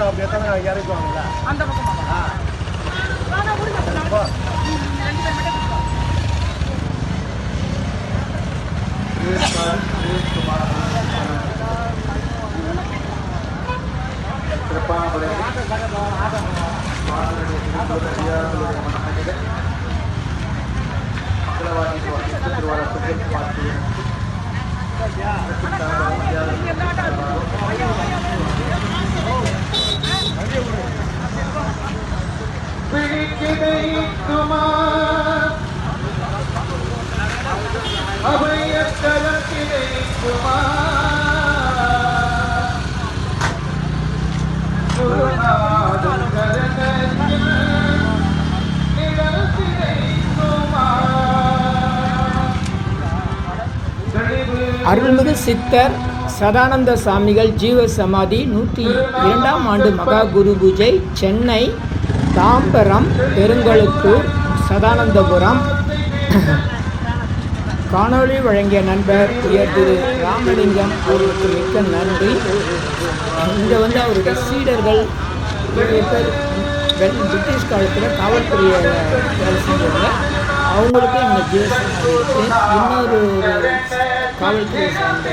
அப்படி எத்தனை இறக்குவாங்களா அந்த பக்கம் அருள்மிகு சித்தர் சதானந்த சாமிகள் ஜீவ சமாதி 102ஆம் ஆண்டு மகா குரு பூஜை சென்னை தாம்பரம் பெருங்கழுத்தூர் சதானந்தபுரம். காணொளி வழங்கிய நண்பர் உயர் திரு ராமலிங்கம் அவர்களுக்கு மிக்க நன்றி. இங்கே அவருடைய சீடர்கள் பிரிட்டிஷ் காலத்தில் காவல்துறையை வேலை செஞ்சவங்க, அவங்களுக்கு இந்த ஜீவசமாதி இருக்குது. இன்னொரு காவல்துறை சார்ந்த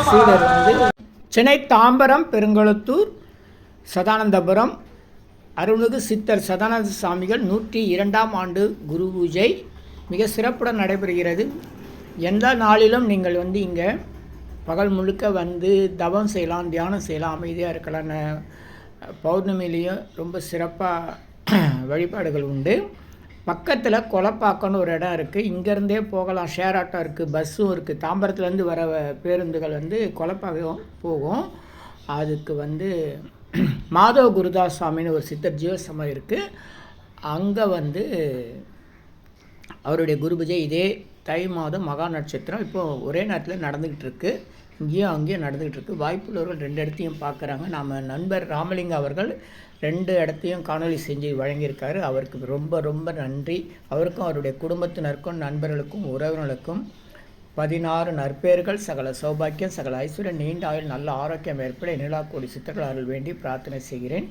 சீடர் சென்னை தாம்பரம் பெருங்கழுத்தூர் சதானந்தபுரம் அருள்மிகு சித்தர் சதானந்த சாமிகள் 102ஆம் ஆண்டு குரு பூஜை மிக சிறப்புடன் நடைபெறுகிறது. எந்த நாளிலும் நீங்கள் இங்கே பகல் முழுக்க தவம் செய்யலாம், தியானம் செய்யலாம், அமைதியாக இருக்கலாம். பௌர்ணமியிலையும் ரொம்ப சிறப்பாக வழிபாடுகள் உண்டு. பக்கத்தில் கொலப்பாக்கன்னு ஒரு இடம் இருக்குது, இங்கேருந்தே போகலாம். ஷேர் ஆட்டோ இருக்குது, பஸ்ஸும் இருக்குது. தாம்பரத்துலேருந்து வர பேருந்துகள் கொலப்பாக்கம் போகும். அதுக்கு மாதவ குருதாஸ் சுவாமின்னு ஒரு சித்தர் ஜீவசமாதி இருக்குது. அங்கே அவருடைய குரு பூஜை இதே தை மாதம் மகா நட்சத்திரம் இப்போது ஒரே நேரத்தில் நடந்துக்கிட்டு இருக்குது. இங்கேயும் அங்கேயும் நடந்துக்கிட்டு இருக்குது. வாய்ப்புள்ளவர்கள் 2 இடத்தையும் பார்க்குறாங்க. நம்ம நண்பர் ராமலிங்கம் அவர்கள் 2 இடத்தையும் காணொலி செஞ்சு வழங்கியிருக்காரு. அவருக்கு ரொம்ப ரொம்ப நன்றி. அவருக்கும் அவருடைய குடும்பத்தினருக்கும் நண்பர்களுக்கும் உறவினர்களுக்கும் 16 நற்பேர்கள், சகல சௌபாக்கியம், சகல ஐஸ்வர்யம், நீண்ட ஆயுள், நல்ல ஆரோக்கியம் ஏற்பட நிலாக்கோடி சித்தர்கள் அருள் வேண்டி பிரார்த்தனை செய்கிறேன்.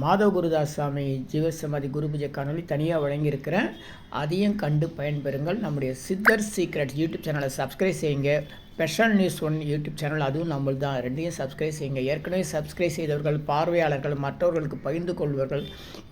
மாதவ குருதாஸ் சுவாமி ஜீவசமாதி குரு பூஜை காணொலி தனியாக வழங்கியிருக்கிறேன். அதையும் கண்டு பயன்பெறுங்கள். நம்முடைய சித்தர் சீக்ரெட்ஸ் யூடியூப் சேனலை சப்ஸ்கிரைப் செய்யுங்க. ஸ்பெஷல் நியூஸ் 1 யூடியூப் சேனல் அதுவும் நம்மள் தான். 2ஐயும் சப்ஸ்கிரைப் செய்யுங்க. ஏற்கனவே சப்ஸ்கிரைப் செய்தவர்கள், பார்வையாளர்கள், மற்றவர்களுக்கு பகிர்ந்து கொள்வர்கள்,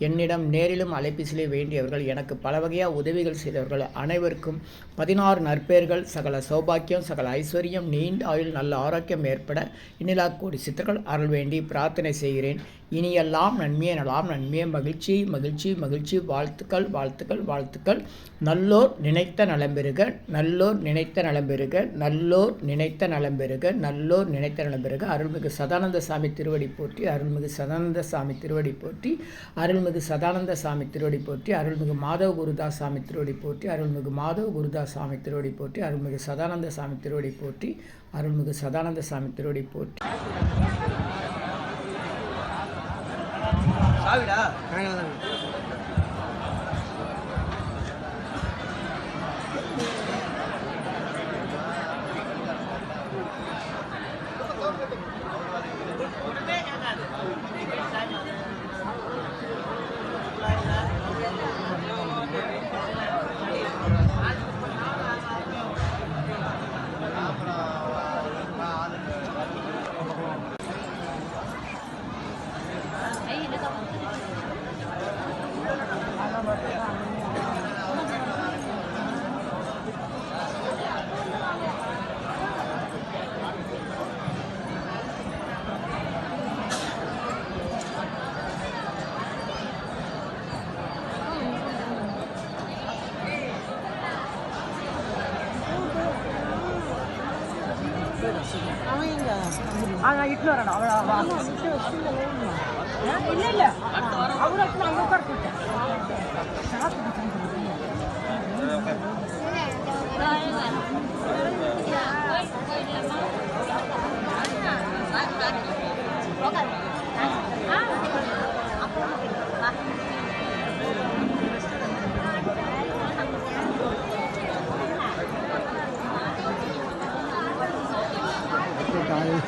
என்னிடம் நேரிலும் அலைபேசியிலே வேண்டியவர்கள், எனக்கு பல வகையாக உதவிகள் செய்தவர்கள் அனைவருக்கும் 16 நற்பேர்கள், சகல சௌபாக்கியம், சகல ஐஸ்வர்யம், நீண்ட ஆயுள், நல்ல ஆரோக்கியம் ஏற்பட இந்நிலாக்கோடி சித்தர்கள் அருள் வேண்டி பிரார்த்தனை செய்கிறேன். இனியெல்லாம் நன்மையே நலாம் நன்மையே மகிழ்ச்சி மகிழ்ச்சி மகிழ்ச்சி. வாழ்த்துக்கள் வாழ்த்துக்கள் வாழ்த்துக்கள். நல்லோர் நினைத்த நலம் பெறுக, நல்லோர் நினைத்த நலம் பெறுக, நல்லோர் நினைத்த நலம் பெறுக, நல்லோர் நினைத்த நலம் பெறுக. அருள்மிகு சதானந்த சாமி திருவடி போற்றி, அருள்மிகு சதானந்த சாமி திருவடி போற்றி, அருள்மிகு சதானந்த சாமி திருவடி போற்றி, அருள்மிகு மாதவ குருதாஸ் சாமி திருவடி போற்றி, அருள்மிகு மாதவ குருதாஸ் சாமி திருவடி போற்றி, அருள்மிகு சதானந்த சாமி திருவடி போற்றி, அருள்மிகு சதானந்த சாமி திருவடி போற்றி. சாவிடா இட்டு வரணும். இல்லை இல்லை அவரு அங்கே உட்கார Bye.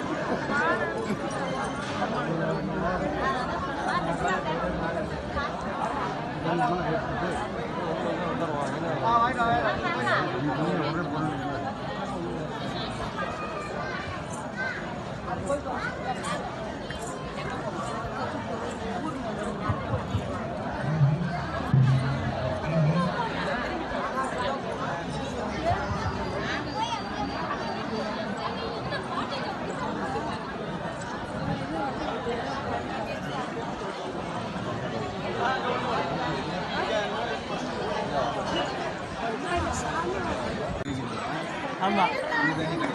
ஆமாம் இது இங்கே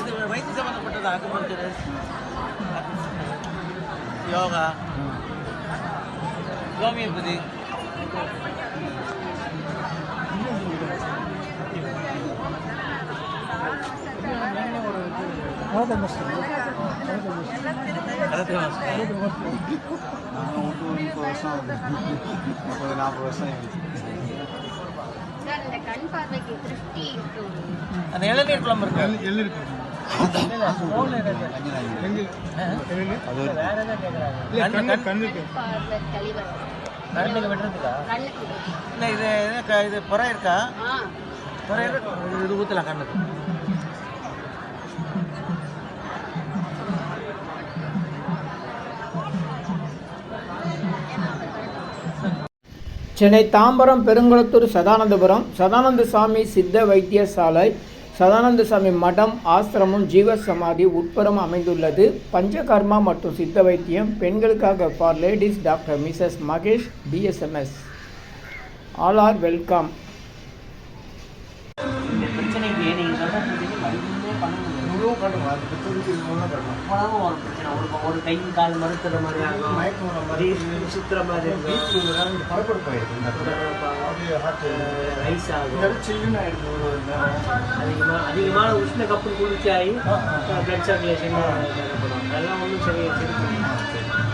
இது வயிற்று சம்மந்தப்பட்டது அக்குபஞ்சர் யோகா ஹோமியோபதி அந்த இளநீர் குழம்பு இருக்கு கண்ணுக்கு வெட்டுறதுக்கா இல்லை இது புற இருக்கா புற இது ஊற்றலாம் கண்ணுக்கு. சென்னை தாம்பரம் பெருங்குளத்தூர் சதானந்தபுரம் சதானந்த சாமி சித்த வைத்தியசாலை சதானந்த சாமி மடம் ஆசிரமம் ஜீவசமாதி உட்புறம் அமைந்துள்ளது. பஞ்சகர்மா மற்றும் சித்த வைத்தியம் பெண்களுக்காக for ladies doctor Mrs Mahesh BSMS. All are welcome. இந்த பிரச்சனைக்கு நீங்கள் ஒரு பிரச்சனை ஒரு கை கால் மறுக்கிற மாதிரி ஆகும் சுற்றுற மாதிரி ரைஸ் ஆகும் அதிகமான உஷ்ண கப்பு குளிச்சாயி பிளட் சர்க்குலேஷன் தேவைப்படும். அதெல்லாம் ஒன்றும் சரியாக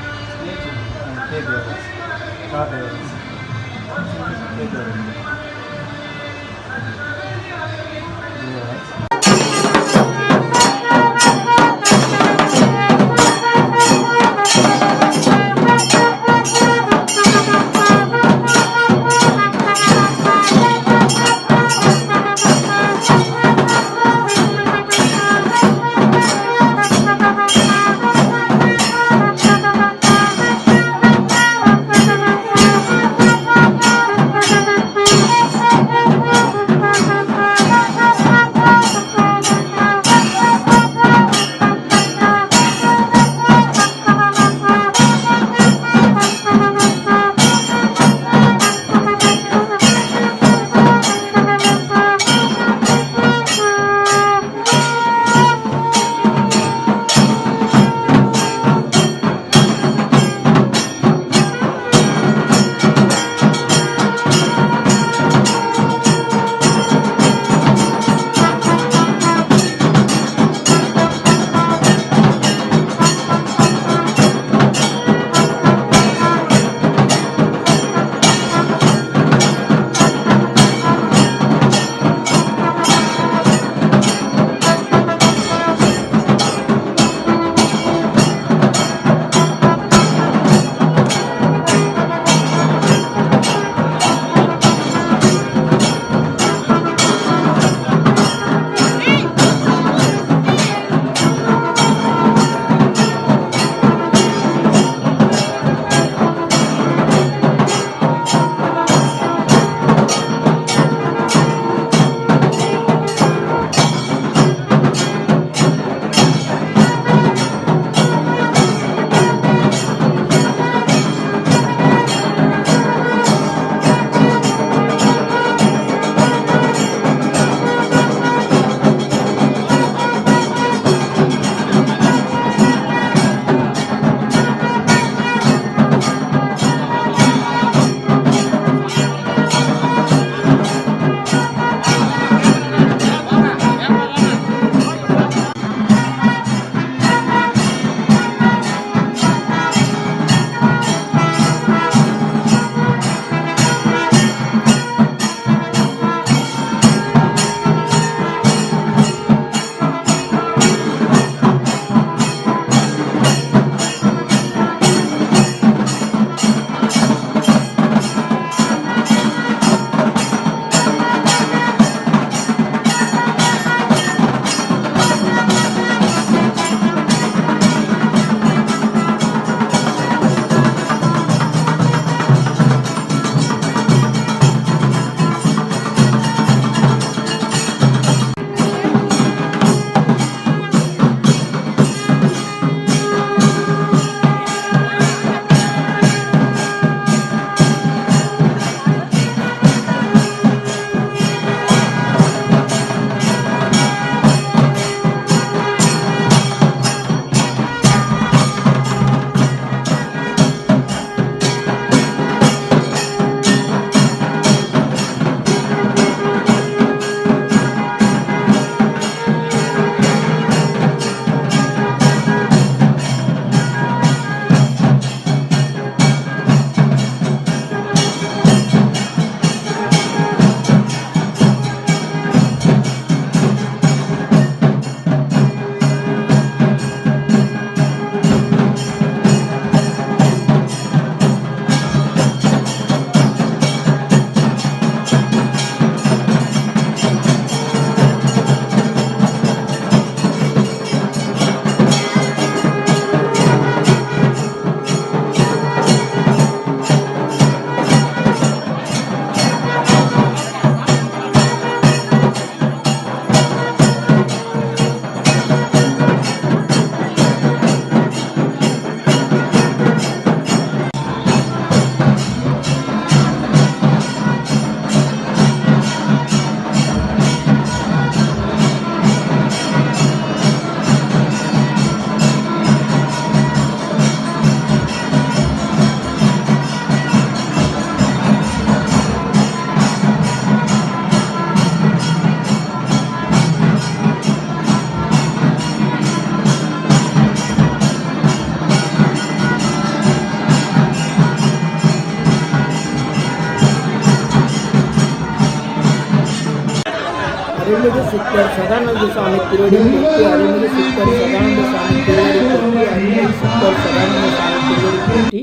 அருள்மிகு சித்தர் சதானந்த சாமி திருவடி போற்றி, அருள்மிகு சித்தர் சதானந்த சாமி திருவடி போற்றி,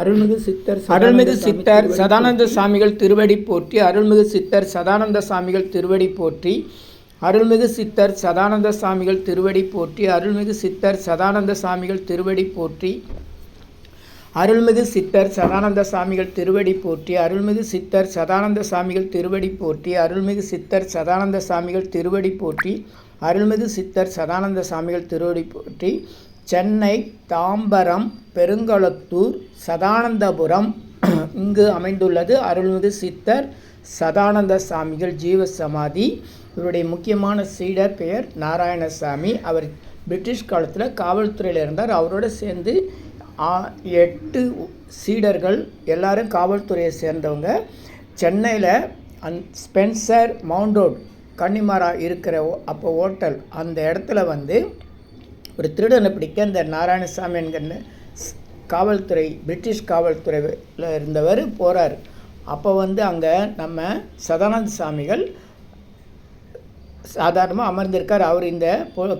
அருள்மிகு சித்தர் சதானந்த சாமிகள் திருவடி போற்றி, அருள்மிகு சித்தர் சதானந்த சாமிகள் திருவடி போற்றி, அருள்மிகு சித்தர் சதானந்த சாமிகள் திருவடி போற்றி, அருள்மிகு சித்தர் சதானந்த சாமிகள் திருவடி போற்றி, அருள்மிகு சித்தர் சதானந்த சாமிகள் திருவடி போற்றி, அருள்மிகு சித்தர் சதானந்த சாமிகள் திருவடி போற்றி, அருள்மிகு சித்தர் சதானந்த சாமிகள் திருவடி போற்றி, அருள்மிகு சித்தர் சதானந்த சாமிகள் திருவடி போற்றி. சென்னை தாம்பரம் பெருங்களத்தூர் சதானந்தபுரம் இங்கு அமைந்துள்ளது அருள்மிகு சித்தர் சதானந்த சாமிகள் ஜீவ சமாதி. இவருடைய முக்கியமான சீடர் பெயர் நாராயணசாமி. அவர் பிரிட்டிஷ் காலத்தில் காவல்துறையில் இருந்தார். அவரோடு சேர்ந்து 8 சீடர்கள் எல்லாரும் காவல்துறையை சேர்ந்தவங்க. சென்னையில் ஸ்பென்சர் மவுண்ட் ரோட் கன்னிமாரா இருக்கிற அப்போ ஹோட்டல் அந்த இடத்துல வந்து ஒரு திருடனை பிடிக்க இந்த நாராயணசாமி என்கிற காவல்துறை பிரிட்டிஷ் காவல்துறையில் இருந்தவர் போகிறார். அப்போ வந்து அங்கே நம்ம சதானந்த சாமிகள் சாதாரணமாக அமர்ந்திருக்கார். அவர் இந்த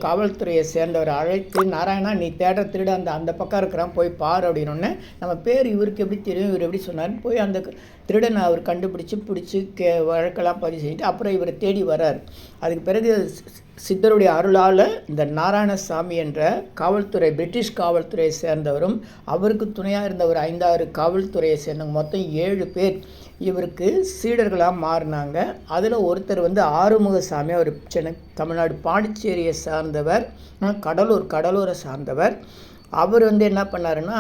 காவல்துறையை சேர்ந்தவர் அழைத்து, நாராயணா நீ தேடுற திருட அந்த பக்கம் இருக்கிறான் போய் பார் அப்படின்னோடனே, நம்ம பேர் இவருக்கு எப்படி தெரியும், இவர் எப்படி சொன்னார், போய் அந்த திருடனை அவர் பிடிச்சி வழக்கெல்லாம் பதிவு செஞ்சுட்டு அப்புறம் இவரை தேடி வர்றார். அதுக்கு பிறகு சித்தருடைய அருளால் இந்த நாராயணசாமி என்ற காவல்துறை பிரிட்டிஷ் காவல்துறையை சேர்ந்தவரும் அவருக்கு துணையாக இருந்த ஒரு 5-6 காவல்துறையை சேர்ந்தவங்க மொத்தம் 7 பேர் இவருக்கு சீடர்களாக மாறினாங்க. அதில் ஒருத்தர் வந்து ஆறுமுகசாமி, அவர் சென்னை தமிழ்நாடு பாண்டிச்சேரியை சார்ந்தவர், கடலூரை சார்ந்தவர். அவர் வந்து என்ன பண்ணாருன்னா,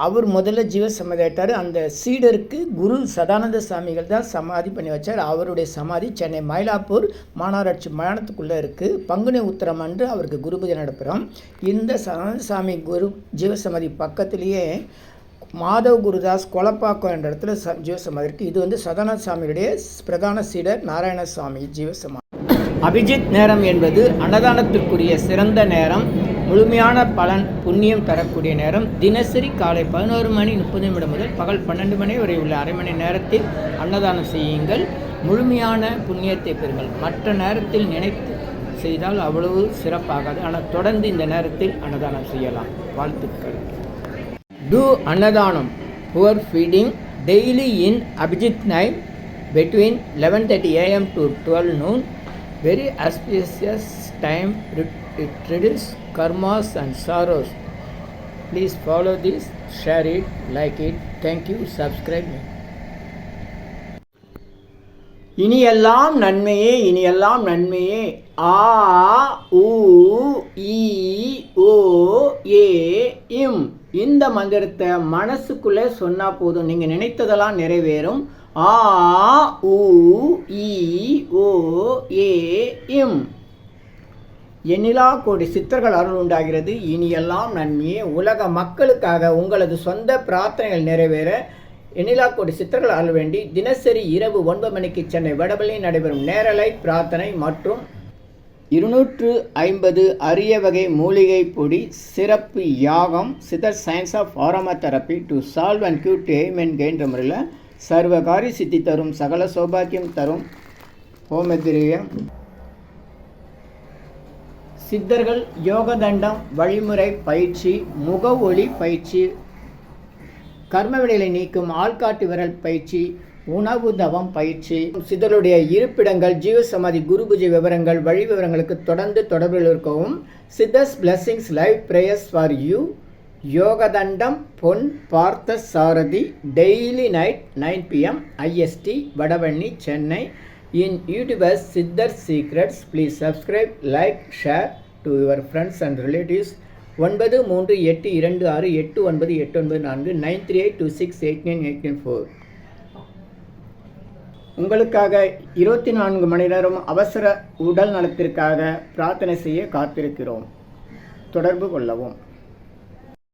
அவர் முதல்ல ஜீவசமாதி ஆயிட்டார். அந்த சீடருக்கு குரு சதானந்த சாமிகள் தான் சமாதி பண்ணி வச்சார். அவருடைய சமாதி சென்னை மயிலாப்பூர் மாநகராட்சி மயானத்துக்குள்ளே இருக்குது. பங்குனி உத்திரம் அன்று அவருக்கு குரு பூஜை நடப்புகிறோம். இந்த சதானந்த சாமி குரு ஜீவசமாதி பக்கத்திலேயே மாதவ் குருதாஸ் கொலப்பாக்கம் என்ற இடத்துல ஜீவசமாதி இருக்குது. இது வந்து சதானந்த சாமியுடைய பிரதான சீடர் நாராயணசாமி ஜீவசமாதி. அபிஜித் நேரம் என்பது அன்னதானத்திற்குரிய சிறந்த நேரம், முழுமையான பலன் புண்ணியம் தரக்கூடிய நேரம். தினசரி காலை 11:30 முதல் பகல் 12 மணி வரை உள்ள அரை மணி நேரத்தில் அன்னதானம் செய்யுங்கள். முழுமையான புண்ணியத்தை பெறுங்கள். மற்ற நேரத்தில் நினைத்து செய்தால் அவ்வளவு சிறப்பாகாது. ஆனால் தொடர்ந்து இந்த நேரத்தில் அன்னதானம் செய்யலாம். வாழ்த்துக்கள். Do Annadhanam, poor feeding, daily in Abhijit night between 11:30 a.m. to 12 noon. Very auspicious time. It reduces karmas and sorrows. Please follow this, share it, like it. Thank you. Subscribe me. இனியெல்லாம் நன்மையே, இனியெல்லாம் நன்மையே. ஆ உ ஈ ஓ ஏ இம் இந்த மந்திரத்தை மனசுக்குள்ளே சொன்னால் போதும், நீங்கள் நினைத்ததெல்லாம் நிறைவேறும். ஆ உ ஈ ஓ ஏ இம். எண்ணிலா கோடி சித்தர்கள் அருள் உண்டாகிறது. இனியெல்லாம் நன்மையே. உலக மக்களுக்காக உங்களது சொந்த பிரார்த்தனைகள் நிறைவேற எண்ணிலா கோடி சித்தர்கள் அருள் வேண்டி தினசரி இரவு 9 மணிக்கு சென்னை வடபழனியில் நடைபெறும் நேரலை பிரார்த்தனை மற்றும் 250 அரிய வகை மூலிகை பொடி சிறப்பு யாகம் Siddhar science of aroma therapy to solve and cure to aim and கெயின்ற முறையில் சர்வகாரி சித்தி தரும், சகல சௌபாக்கியம் தரும் ஹோமதிரியம் சித்தர்கள் யோகதண்டம் வழிமுறை பயிற்சி, முக ஒளி பயிற்சி, கர்மவினைகளை நீக்கும் ஆள்காட்டு விரல் பயிற்சி, உணவு தவம் பயிற்சி, சித்தருடைய இருப்பிடங்கள், ஜீவசமாதி, குரு பூஜை விவரங்கள், வழி விவரங்களுக்கு தொடர்ந்து தொடர்பில் இருக்கவும். Siddhars blessings live prayers for you. Yogathandam Pon Parthasarathy daily night 9 PM IST Vadapalani Chennai. In YouTubers Siddhar secrets. Please subscribe, like, share to your friends and relatives. 9382289894 9382689894. உங்களுக்காக 24 மணி நேரம் அவசர உடல் நலத்திற்காக பிரார்த்தனை செய்ய காத்திருக்கிறோம். தொடர்பு கொள்ளவும்.